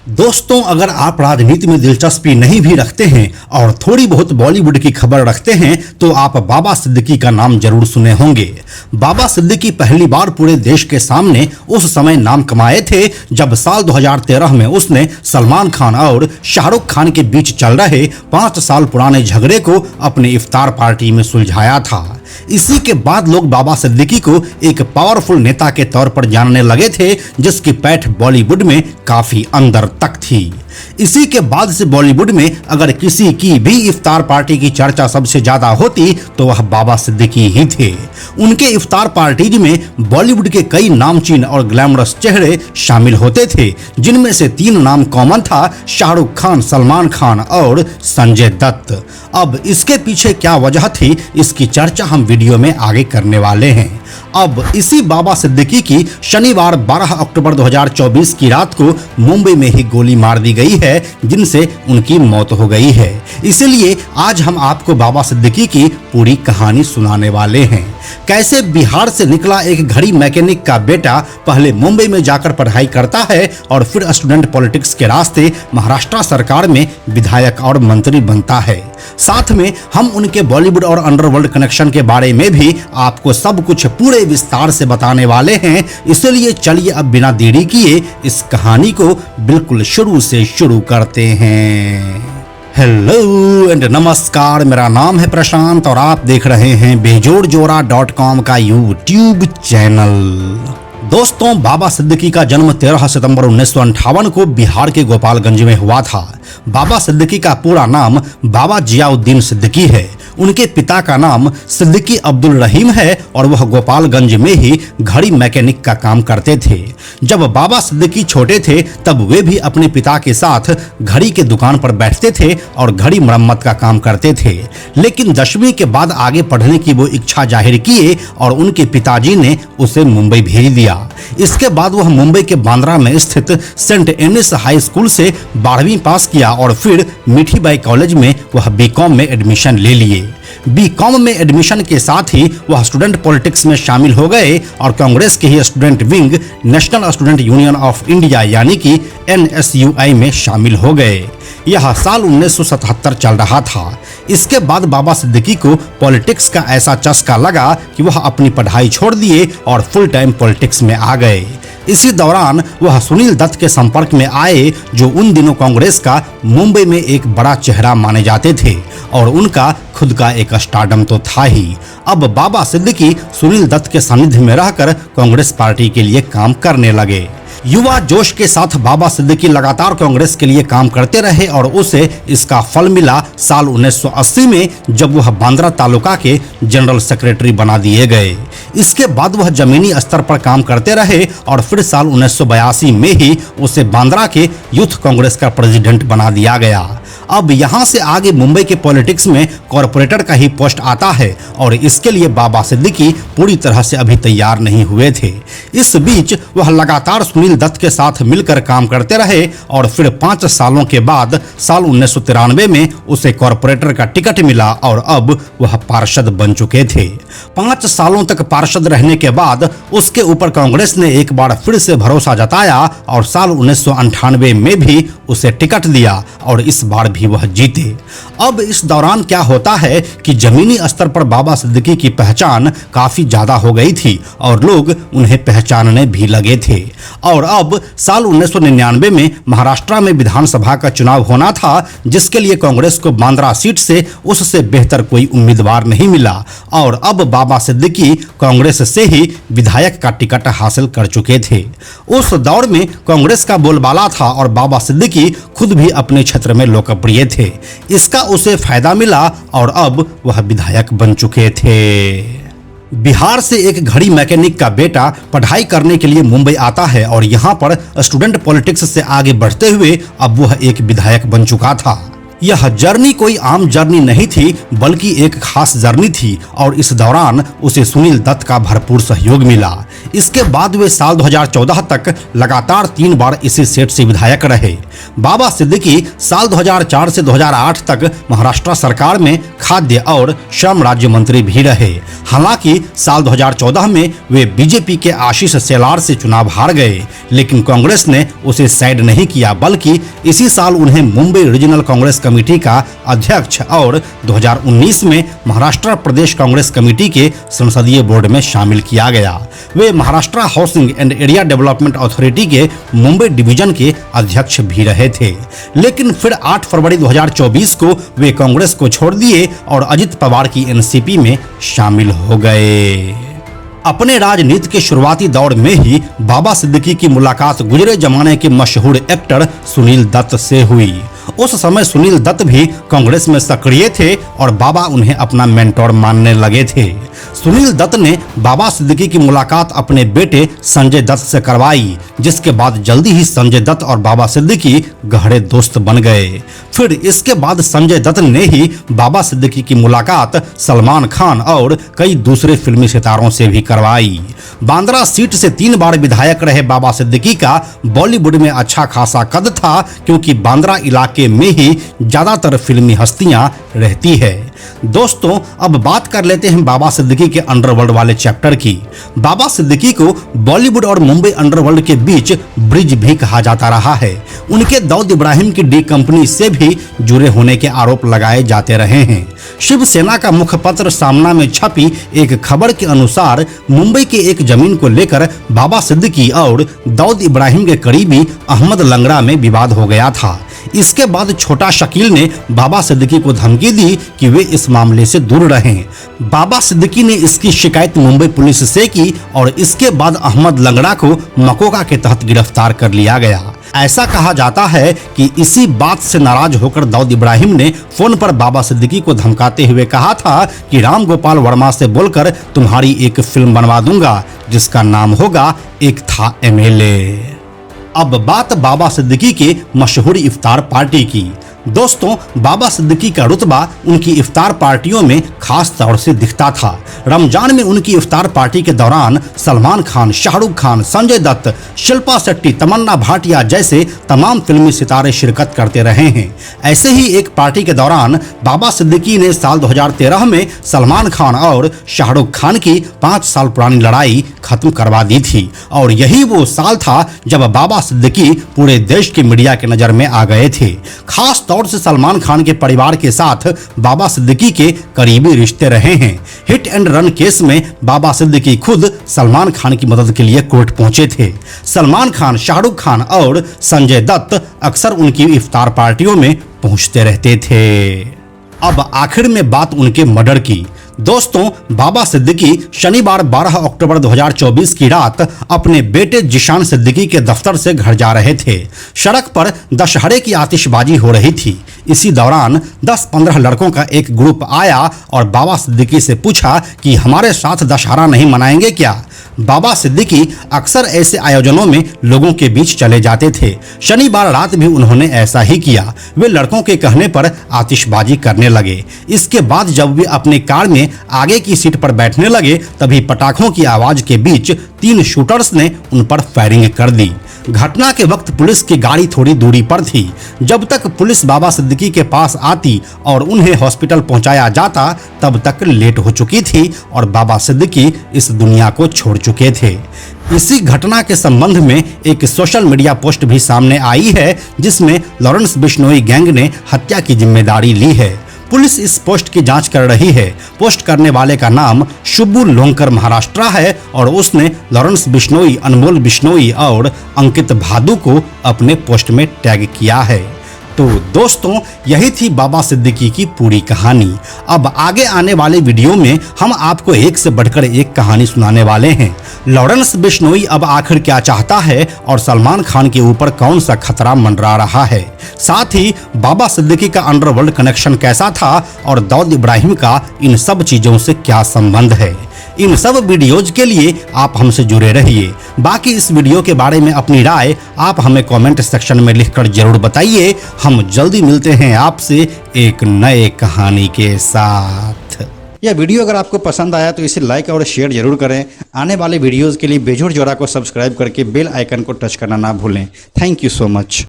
दोस्तों, अगर आप राजनीति में दिलचस्पी नहीं भी रखते हैं और थोड़ी बहुत बॉलीवुड की खबर रखते हैं तो आप बाबा सिद्दीकी का नाम जरूर सुने होंगे। बाबा सिद्दीकी पहली बार पूरे देश के सामने उस समय नाम कमाए थे जब साल 2013 में उसने सलमान खान और शाहरुख खान के बीच चल रहे 5 साल पुराने झगड़े को अपने इफ्तार पार्टी में सुलझाया था। इसी के बाद लोग बाबा सिद्दीकी को एक पावरफुल नेता के तौर पर जानने लगे थे जिसकी पैठ बॉलीवुड में काफी अंदर तक थी। इसी के बाद से बॉलीवुड में अगर किसी की भी इफ्तार पार्टी की चर्चा सबसे ज्यादा होती तो वह बाबा सिद्दीकी ही थे। उनके इफ्तार पार्टीज में बॉलीवुड के कई नामचीन और ग्लैमरस चेहरे शामिल होते थे, जिनमें से 3 नाम कॉमन था, शाहरुख खान, सलमान खान और संजय दत्त। अब इसके पीछे क्या वजह थी, इसकी चर्चा हम वीडियो में आगे करने वाले हैं। अब इसी बाबा सिद्दीकी की शनिवार 12 अक्टूबर 2024 की रात को मुंबई में ही गोली मार दी गई है, जिनसे उनकी मौत हो गई है। इसलिए आज हम आपको बाबा सिद्दीकी की पूरी कहानी सुनाने वाले हैं। कैसे बिहार से निकला एक घड़ी मैकेनिक का बेटा पहले मुंबई में जाकर पढ़ाई करता है और फिर स्टूडेंट पॉलिटिक्स के रास्ते महाराष्ट्र सरकार में विधायक और मंत्री बनता है। साथ में हम उनके बॉलीवुड और अंडरवर्ल्ड कनेक्शन के बारे में भी आपको सब कुछ पूरे विस्तार से बताने वाले हैं। इसलिए चलिए अब बिना देरी किए इस कहानी को बिल्कुल शुरू से शुरू करते हैं। हेलो एंड नमस्कार, मेरा नाम है प्रशांत और आप देख रहे हैं बेजोड़जोड़ा.com का यूट्यूब चैनल। दोस्तों, बाबा सिद्दीकी का जन्म 13 सितंबर 1958 को बिहार के गोपालगंज में हुआ था। बाबा सिद्दीकी का पूरा नाम बाबा जियाउद्दीन सिद्दीकी है। उनके पिता का नाम सिद्दीकी अब्दुल रहीम है और वह गोपालगंज में ही घड़ी मैकेनिक का काम करते थे। जब बाबा सिद्दीकी छोटे थे तब वे भी अपने पिता के साथ घड़ी के दुकान पर बैठते थे और घड़ी मरम्मत का काम करते थे। लेकिन 10वीं के बाद आगे पढ़ने की वो इच्छा जाहिर किए और उनके पिताजी ने उसे मुंबई भेज दिया। इसके बाद वह मुंबई के बांद्रा में स्थित सेंट एनिस हाई स्कूल से 12वीं पास किया और फिर मीठीबाई कॉलेज में वह बीकॉम में एडमिशन ले लिए। बीकॉम में एडमिशन के साथ ही वह स्टूडेंट पॉलिटिक्स में शामिल हो गए और कांग्रेस के ही student wing national student union of India यानी कि NSUI में शामिल हो गए। यह साल 1977 चल रहा था। इसके बाद बाबा सिद्दीकी को पॉलिटिक्स का ऐसा चस्का लगा कि वह अपनी पढ़ाई छोड़ दिए और फुल टाइम पॉलिटिक्स में आ गए। इसी दौरान वह सुनील दत्त के संपर्क में आए, जो उन दिनों कांग्रेस का मुंबई में एक बड़ा चेहरा माने जाते थे और उनका खुद का एक स्टारडम तो था ही। अब बाबा सिद्दीकी सुनील दत्त के सानिध्य में रहकर कांग्रेस पार्टी के लिए काम करने लगे। युवा जोश के साथ बाबा सिद्दीकी लगातार कांग्रेस के लिए काम करते रहे और उसे इसका फल मिला साल 1980 में, जब वह बांद्रा तालुका के जनरल सेक्रेटरी बना दिए गए। इसके बाद वह जमीनी स्तर पर काम करते रहे और फिर साल 1982 में ही उसे बांद्रा के यूथ कांग्रेस का प्रेसिडेंट बना दिया गया। अब यहाँ से आगे मुंबई के पॉलिटिक्स में कॉरपोरेटर का ही पोस्ट आता है और इसके लिए बाबा सिद्दीकी पूरी तरह से अभी तैयार नहीं हुए थे। इस बीच वह लगातार सुनील दत्त के साथ मिलकर काम करते रहे और फिर 5 सालों के बाद साल 1993 में उसे कॉरपोरेटर का टिकट मिला और अब वह पार्षद बन चुके थे। 5 सालों तक पार्षद रहने के बाद उसके ऊपर कांग्रेस ने एक बार फिर से भरोसा जताया और साल 1998 में भी उसे टिकट दिया और इस बार भी वह जीते। अब इस दौरान क्या होता है कि जमीनी स्तर पर बाबा सिद्दीकी की पहचान काफी ज्यादा हो गई थी और लोग उन्हें पहचानने भी लगे थे। और अब साल 1999 में महाराष्ट्र में विधानसभा का चुनाव होना था, जिसके लिए कांग्रेस को बांद्रा सीट से उससे बेहतर कोई उम्मीदवार नहीं मिला और अब बाबा सिद्दीकी कांग्रेस से ही विधायक का टिकट हासिल कर चुके थे। उस दौर में कांग्रेस का बोलबाला था और बाबा सिद्दीकी खुद भी अपने क्षेत्र में लोकप्रिय थे। इसका उसे फायदा मिला और अब वह विधायक बन चुके थे। बिहार से एक घड़ी मैकेनिक का बेटा पढ़ाई करने के लिए मुंबई आता है और यहाँ पर स्टूडेंट पॉलिटिक्स से आगे बढ़ते हुए अब वह एक विधायक बन चुका था। यह जर्नी कोई आम जर्नी नहीं थी, बल्कि एक खास जर्नी थी और इस दौरान उसे सुनील दत्त का भरपूर सहयोग मिला। इसके बाद वे साल 2014 तक लगातार 3 बार इसी सीट से विधायक रहे। बाबा सिद्दीकी साल 2004 से 2008 तक महाराष्ट्र सरकार में खाद्य और श्रम राज्य मंत्री भी रहे। हालांकि साल 2014 में वे बीजेपी के आशीष शेलार से चुनाव हार गए, लेकिन कांग्रेस ने उसे साइड नहीं किया, बल्कि इसी साल उन्हें मुंबई रीजनल कांग्रेस कमेटी का अध्यक्ष और 2019 में महाराष्ट्र प्रदेश कांग्रेस कमेटी के संसदीय बोर्ड में शामिल किया गया। वे Maharashtra housing and area development authority के मुंबई डिवीजन के अध्यक्ष भी रहे थे। लेकिन फिर 8 फरवरी 2024 को वे कांग्रेस को छोड़ दिए और अजित पवार की एनसीपी में शामिल हो गए। अपने राजनीति के शुरुआती दौर में ही बाबा सिद्दीकी की मुलाकात गुजरे जमाने के मशहूर एक्टर सुनील दत्त से हुई। उस समय सुनील दत्त भी कांग्रेस में सक्रिय थे और बाबा उन्हें अपना मेंटोर मानने लगे थे। सुनील दत्त ने बाबा सिद्दीकी की मुलाकात अपने बेटे संजय दत्त से करवाई, जिसके बाद जल्दी ही संजय दत्त और बाबा सिद्दीकी गहरे दोस्त बन गए। फिर इसके बाद संजय दत्त ने ही बाबा सिद्दीकी की मुलाकात सलमान खान और कई दूसरे फिल्मी सितारों से भी करवाई। बांद्रा सीट से 3 बार विधायक रहे बाबा सिद्दीकी का बॉलीवुड में अच्छा खासा कद था, क्योंकि बांद्रा इलाके में ही ज्यादातर फिल्मी हस्तियां रहती है। दोस्तों, अब बात कर लेते हैं बाबा सिद्दीकी के अंडरवर्ल्ड वाले चैप्टर की। बाबा सिद्दीकी को बॉलीवुड और मुंबई अंडरवर्ल्ड के बीच ब्रिज भी कहा जाता रहा है। उनके दाऊद इब्राहिम की डी कंपनी से भी जुड़े होने के आरोप लगाए जाते रहे हैं। शिवसेना का मुखपत्र सामना में छपी एक खबर के अनुसार मुंबई के एक जमीन को लेकर बाबा सिद्दीकी और दाऊद इब्राहिम के करीबी अहमद लंगड़ा में विवाद हो गया था। इसके बाद छोटा शकील ने बाबा सिद्दीकी को धमकी दी कि वे इस मामले से दूर रहें। बाबा सिद्दीकी ने इसकी शिकायत मुंबई पुलिस से की और इसके बाद अहमद लंगड़ा को मकोका के तहत गिरफ्तार कर लिया गया। ऐसा कहा जाता है कि इसी बात से नाराज होकर दाऊद इब्राहिम ने फोन पर बाबा सिद्दीकी को धमकाते हुए कहा था कि राम गोपाल वर्मा से बोलकर तुम्हारी एक फिल्म बनवा दूंगा जिसका नाम होगा एक था एमएलए। अब बात बाबा सिद्दीकी के मशहूर इफ्तार पार्टी की। दोस्तों, बाबा सिद्दीकी का रुतबा उनकी इफ्तार पार्टियों में खास तौर से दिखता था। रमजान में उनकी इफ्तार पार्टी के दौरान सलमान खान, शाहरुख खान, संजय दत्त, शिल्पा शेट्टी, तमन्ना भाटिया जैसे तमाम फिल्मी सितारे शिरकत करते रहे हैं। ऐसे ही एक पार्टी के दौरान बाबा सिद्दीकी ने साल 2013 में सलमान खान और शाहरुख खान की 5 साल पुरानी लड़ाई खत्म करवा दी थी और यही वो साल था जब बाबा सिद्दीकी पूरे देश की मीडिया के नजर में आ गए थे। खास तौर से सलमान खान के परिवार के साथ बाबा सिद्दीकी के करीबी रिश्ते रहे हैं। हिट एंड रन केस में बाबा सिद्दीकी खुद सलमान खान की मदद के लिए कोर्ट पहुंचे थे। सलमान खान, शाहरुख खान और संजय दत्त अक्सर उनकी इफ्तार पार्टियों में पहुंचते रहते थे। अब आखिर में बात उनके मर्डर की। दोस्तों, बाबा सिद्दीकी शनिवार 12 अक्टूबर 2024 की रात अपने बेटे जिशान सिद्दीकी के दफ्तर से घर जा रहे थे। सड़क पर दशहरे की आतिशबाजी हो रही थी। इसी दौरान 10-15 लड़कों का एक ग्रुप आया और बाबा सिद्दीकी से पूछा कि हमारे साथ दशहरा नहीं मनाएंगे क्या। बाबा सिद्दीकी अक्सर ऐसे आयोजनों में लोगों के बीच चले जाते थे। शनिवार रात भी उन्होंने ऐसा ही किया। वे लड़कों के कहने पर आतिशबाजी करने लगे। इसके बाद जब वे अपने कार में आगे की सीट पर बैठने लगे, तभी पटाखों की आवाज के बीच 3 शूटर्स ने उन पर फायरिंग कर दी। घटना के वक्त पुलिस की गाड़ी थोड़ी दूरी पर थी। जब तक पुलिस बाबा सिद्दीकी के पास आती और उन्हें हॉस्पिटल पहुंचाया जाता, तब तक लेट हो चुकी थी और बाबा सिद्दीकी इस दुनिया को छोड़ चुके थे। इसी घटना के संबंध में एक सोशल मीडिया पोस्ट भी सामने आई है, जिसमें लॉरेंस बिश्नोई गैंग ने हत्या की जिम्मेदारी ली है। पुलिस इस पोस्ट की जांच कर रही है। पोस्ट करने वाले का नाम शुभू लोंकर महाराष्ट्र है और उसने लॉरेंस बिश्नोई, अनमोल बिश्नोई और अंकित भादु को अपने पोस्ट में टैग किया है। तो दोस्तों, यही थी बाबा सिद्दीकी की पूरी कहानी। अब आगे आने वाले वीडियो में हम आपको एक से बढ़कर एक कहानी सुनाने वाले हैं। लॉरेंस बिश्नोई अब आखिर क्या चाहता है और सलमान खान के ऊपर कौन सा खतरा मंडरा रहा है, साथ ही बाबा सिद्दीकी का अंडरवर्ल्ड कनेक्शन कैसा था और दाऊद इब्राहिम का इन सब चीजों से क्या संबंध है। इन सब वीडियोज के लिए आप हमसे जुड़े रहिए। बाकी इस वीडियो के बारे में अपनी राय आप हमें कमेंट सेक्शन में लिखकर जरूर बताइए। हम जल्दी मिलते हैं आपसे एक नए कहानी के साथ। यह वीडियो अगर आपको पसंद आया तो इसे लाइक और शेयर जरूर करें। आने वाले वीडियोज़ के लिए बेजोड़ जोड़ा को सब्सक्राइब करके बेल आइकन को टच करना ना भूलें। Thank you so much.